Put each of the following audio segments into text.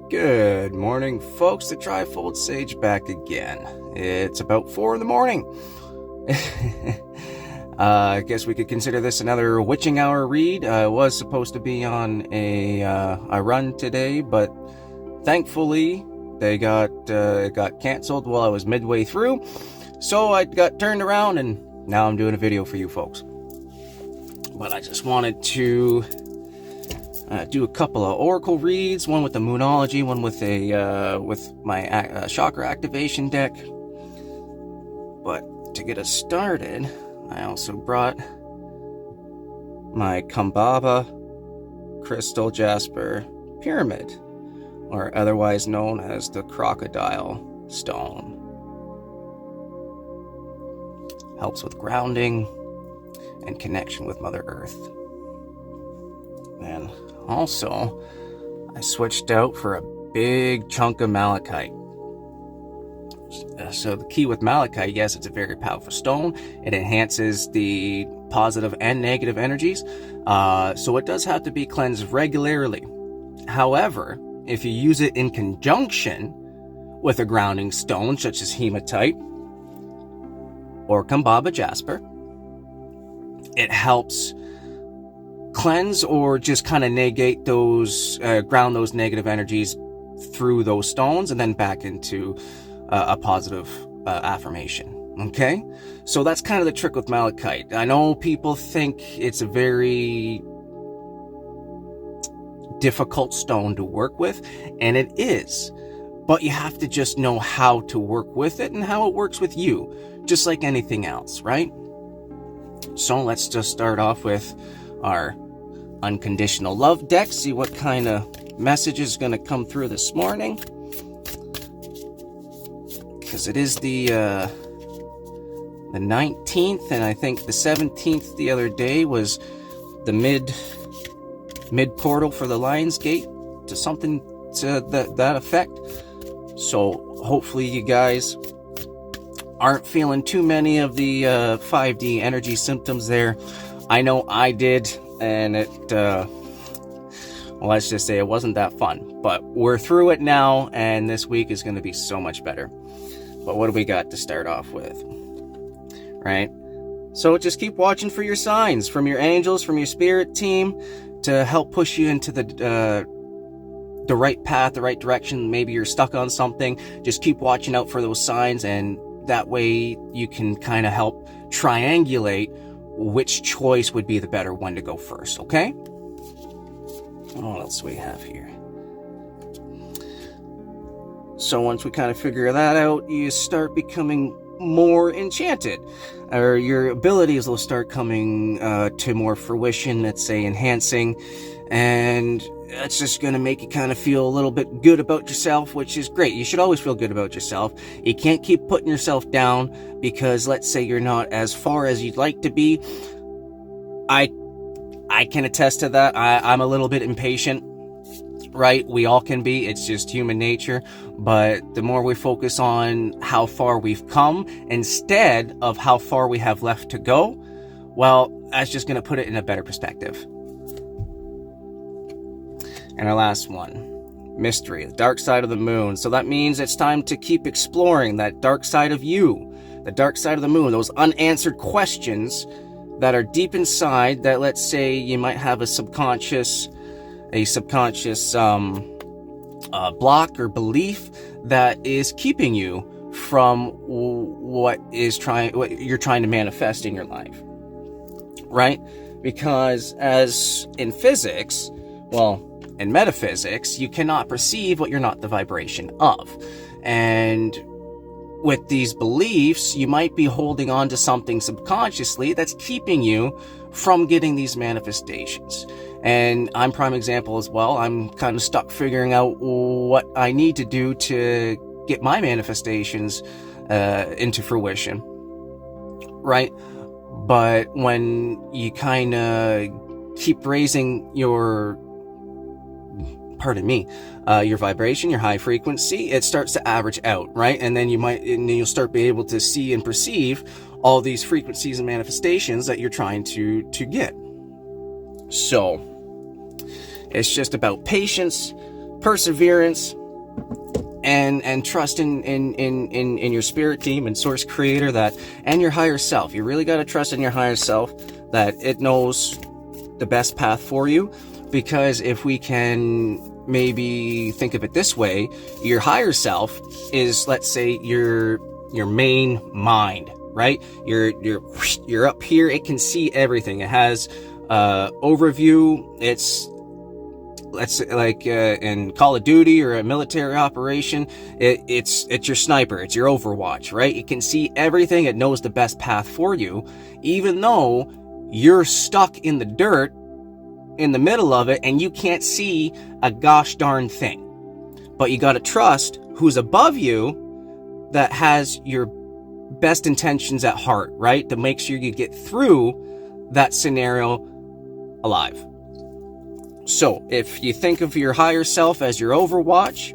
Good morning, folks. The Trifold Sage back again. It's about 4 in the morning. I guess we could consider this another witching hour read. I was supposed to be on a run today, but thankfully they got canceled while I was midway through. So I got turned around and now I'm doing a video for you folks. But I just wanted to do a couple of oracle reads, one with the Moonology, one with my Chakra activation deck. But to get us started, I also brought my Kambaba Crystal Jasper Pyramid, or otherwise known as the Crocodile Stone. Helps with grounding and connection with Mother Earth. And also, I switched out for a big chunk of malachite. So the key with malachite, yes, it's a very powerful stone. It enhances the positive and negative energies. So it does have to be cleansed regularly. However, if you use it in conjunction with a grounding stone, such as hematite or Kambaba Jasper, it helps cleanse or just kind of negate those, ground those negative energies through those stones and then back into a positive affirmation. Okay, so that's kind of the trick with malachite. I know people think it's a very difficult stone to work with, and it is, but you have to just know how to work with it and how it works with you, just like anything else, right? So let's just start off with our unconditional love deck, see what kind of message is going to come through this morning, because it is the 19th, and I think the 17th the other day was the mid portal for the Lion's Gate, to something to that effect. So hopefully you guys aren't feeling too many of the 5D energy symptoms there. I know I did, and it, well, let's just say it wasn't that fun. But we're through it now, and this week is going to be so much better. But what do we got to start off with? Right? So just keep watching for your signs from your angels, from your spirit team, to help push you into the right path, the right direction. Maybe you're stuck on something. Just keep watching out for those signs, and that way you can kind of help triangulate which choice would be the better one to go first, okay? What else do we have here? So once we kind of figure that out, you start becoming more enchanted, or your abilities will start coming to more fruition, let's say enhancing, and that's just going to make you kind of feel a little bit good about yourself, which is great. You should always feel good about yourself. You can't keep putting yourself down because, let's say, you're not as far as you'd like to be. I can attest to that. I'm a little bit impatient, right? We all can be. It's just human nature. But the more we focus on how far we've come instead of how far we have left to go, well, that's just going to put it in a better perspective. And our last one, mystery, the dark side of the moon. So that means it's time to keep exploring that dark side of you, the dark side of the moon, those unanswered questions that are deep inside that, let's say, you might have a subconscious block or belief that is keeping you from what you're trying to manifest in your life, right? Because as in physics, well, in metaphysics, you cannot perceive what you're not the vibration of. And with these beliefs, you might be holding on to something subconsciously that's keeping you from getting these manifestations. And I'm prime example as well. I'm kind of stuck figuring out what I need to do to get my manifestations into fruition, right? But when you kind of keep raising your vibration, your high frequency, it starts to average out, right? And then you'll start being able to see and perceive all these frequencies and manifestations that you're trying to get. So it's just about patience, perseverance, and trust in your spirit team and source creator, that, and your higher self. You really got to trust in your higher self that it knows the best path for you. Because if we can maybe think of it this way, your higher self is, let's say, your main mind, right? You're up here. It can see everything. It has overview. It's, let's say, like in Call of Duty or a military operation, it's your sniper, it's your Overwatch, right? It can see everything. It knows the best path for you, even though you're stuck in the dirt in the middle of it and you can't see a gosh darn thing. But you got to trust who's above you, that has your best intentions at heart, right? To make sure you get through that scenario alive. So if you think of your higher self as your Overwatch,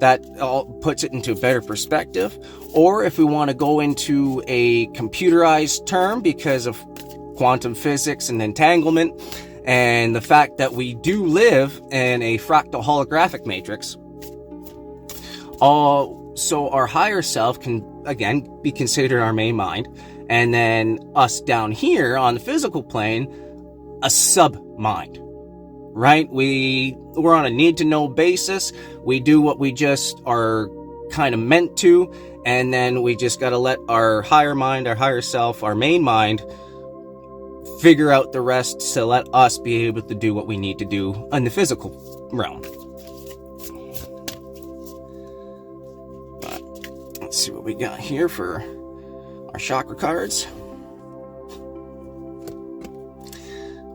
that all puts it into a better perspective. Or if we want to go into a computerized term because of quantum physics and entanglement, and the fact that we do live in a fractal holographic matrix, so our higher self can, again, be considered our main mind, and then us down here on the physical plane, a sub-mind, right? We're on a need-to-know basis. We do what we just are kind of meant to, and then we just got to let our higher mind, our higher self, our main mind, figure out the rest to let us be able to do what we need to do in the physical realm. But let's see what we got here for our chakra cards.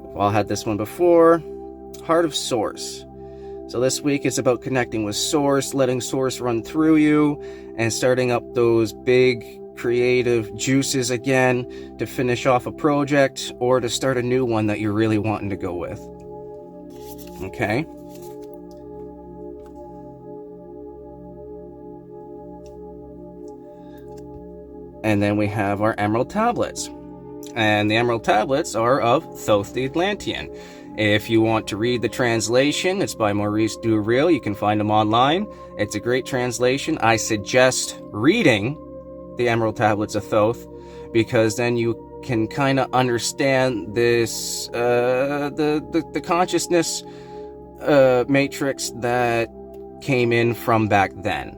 We've all had this one before. Heart of Source. So this week is about connecting with Source, letting Source run through you, and starting up those big creative juices again to finish off a project or to start a new one that you're really wanting to go with. Okay? And then we have our Emerald Tablets. And the Emerald Tablets are of Thoth the Atlantean. If you want to read the translation, it's by Maurice Durreal. You can find them online. It's a great translation. I suggest reading the Emerald Tablets of Thoth, because then you can kind of understand this, the consciousness matrix that came in from back then.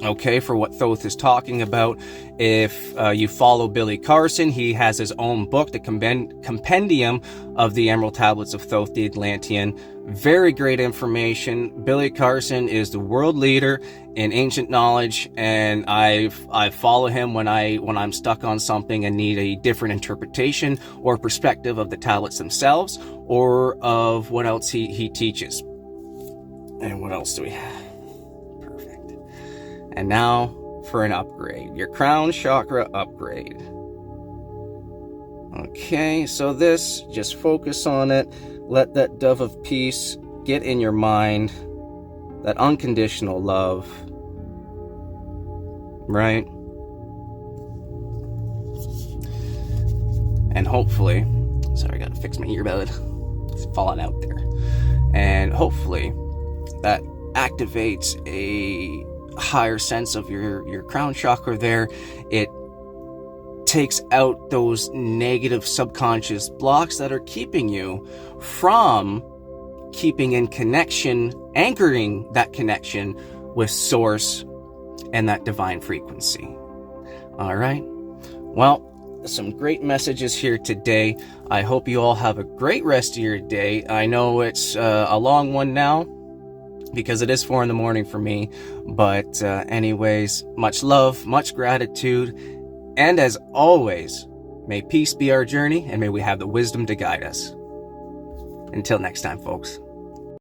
Okay, for what Thoth is talking about. If you follow Billy Carson, he has his own book, the Compendium of the Emerald Tablets of Thoth the Atlantean. Very great information. Billy Carson is the world leader in ancient knowledge, and I follow him when I'm stuck on something and need a different interpretation or perspective of the tablets themselves, or of what else he teaches. And what else do we have? Perfect. And now for an upgrade, your crown chakra upgrade. Okay, so this, just focus on it. Let that dove of peace get in your mind, that unconditional love, right? And hopefully, sorry, I gotta fix my earbud. It's falling out there. And hopefully that activates a higher sense of your crown chakra there. It takes out those negative subconscious blocks that are keeping you from keeping in connection, anchoring that connection with Source and that divine frequency. All right. Well, some great messages here today. I hope you all have a great rest of your day. I know it's a long one now, because it is 4 a.m. for me. But anyways, much love, much gratitude. And as always, may peace be our journey, and may we have the wisdom to guide us. Until next time, folks.